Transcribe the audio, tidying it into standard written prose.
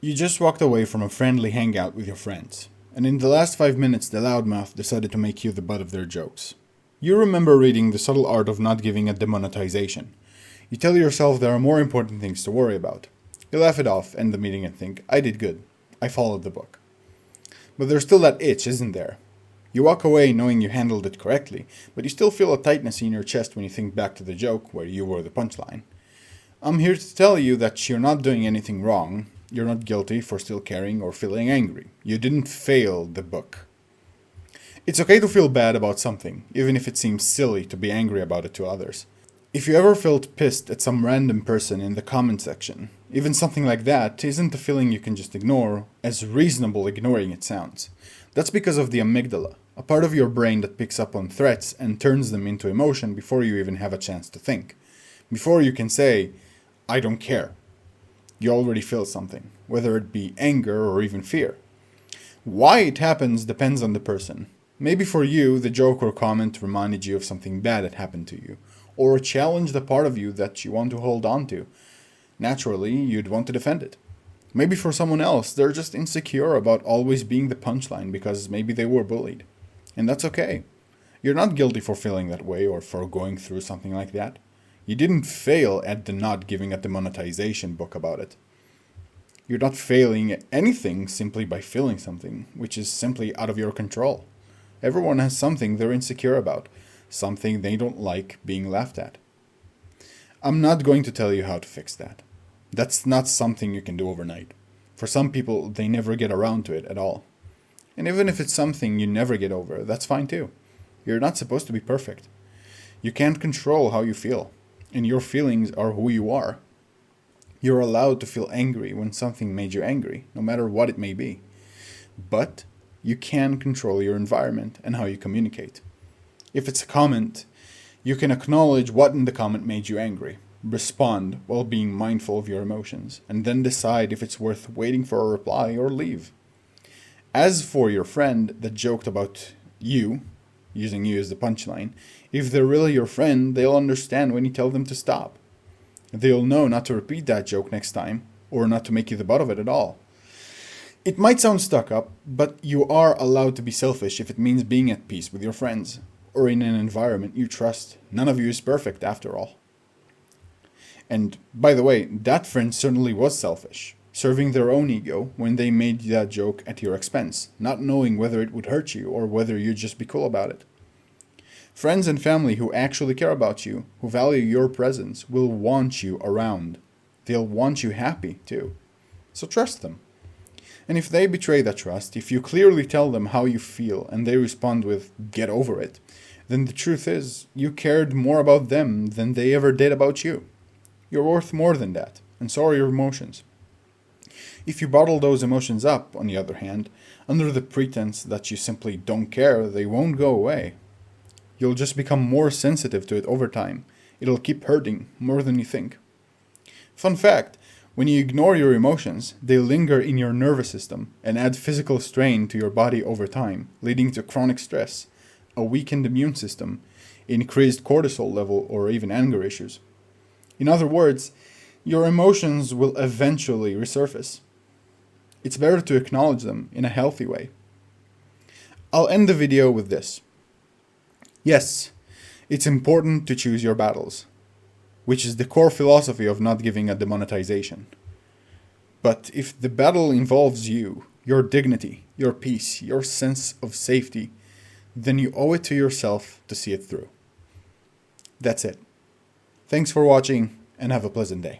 You just walked away from a friendly hangout with your friends, and in the last 5 minutes the loudmouth decided to make you the butt of their jokes. You remember reading The Subtle Art of Not Giving a Demonetization. You tell yourself there are more important things to worry about. You laugh it off, end the meeting and think, I did good. I followed the book. But there's still that itch, isn't there? You walk away knowing you handled it correctly, but you still feel a tightness in your chest when you think back to the joke where you were the punchline. I'm here to tell you that you're not doing anything wrong. You're not guilty for still caring or feeling angry. You didn't fail the book. It's okay to feel bad about something, even if it seems silly to be angry about it to others. If you ever felt pissed at some random person in the comment section, even something like that isn't a feeling you can just ignore, as reasonable ignoring it sounds. That's because of the amygdala, a part of your brain that picks up on threats and turns them into emotion before you even have a chance to think. Before you can say, I don't care. You already feel something, whether it be anger or even fear. Why it happens depends on the person. Maybe for you, the joke or comment reminded you of something bad that happened to you, or challenged a part of you that you want to hold on to. Naturally, you'd want to defend it. Maybe for someone else, they're just insecure about always being the punchline because maybe they were bullied. And that's okay. You're not guilty for feeling that way or for going through something like that. You didn't fail at the not giving a demonetization book about it. You're not failing at anything simply by feeling something, which is simply out of your control. Everyone has something they're insecure about, something they don't like being laughed at. I'm not going to tell you how to fix that. That's not something you can do overnight. For some people, they never get around to it at all. And even if it's something you never get over, that's fine too. You're not supposed to be perfect. You can't control how you feel, and your feelings are who you are. You're allowed to feel angry when something made you angry, no matter what it may be. But you can control your environment and how you communicate. If it's a comment, you can acknowledge what in the comment made you angry, respond while being mindful of your emotions, and then decide if it's worth waiting for a reply or leave. As for your friend that joked about you, using you as the punchline, if they're really your friend, they'll understand when you tell them to stop. They'll know not to repeat that joke next time, or not to make you the butt of it at all. It might sound stuck up, but you are allowed to be selfish if it means being at peace with your friends, or in an environment you trust. None of you is perfect after all. And by the way, that friend certainly was selfish, serving their own ego when they made that joke at your expense, not knowing whether it would hurt you or whether you'd just be cool about it. Friends and family who actually care about you, who value your presence, will want you around. They'll want you happy too. So trust them. And if they betray that trust, if you clearly tell them how you feel and they respond with, get over it, then the truth is, you cared more about them than they ever did about you. You're worth more than that, and so are your emotions. If you bottle those emotions up, on the other hand, under the pretense that you simply don't care, they won't go away. You'll just become more sensitive to it over time. It'll keep hurting more than you think. Fun fact, when you ignore your emotions, they linger in your nervous system and add physical strain to your body over time, leading to chronic stress, a weakened immune system, increased cortisol level, or even anger issues. In other words, your emotions will eventually resurface. It's better to acknowledge them in a healthy way. I'll end the video with this. Yes, it's important to choose your battles, which is the core philosophy of not giving a demonetization. But if the battle involves you, your dignity, your peace, your sense of safety, then you owe it to yourself to see it through. That's it. Thanks for watching, and have a pleasant day.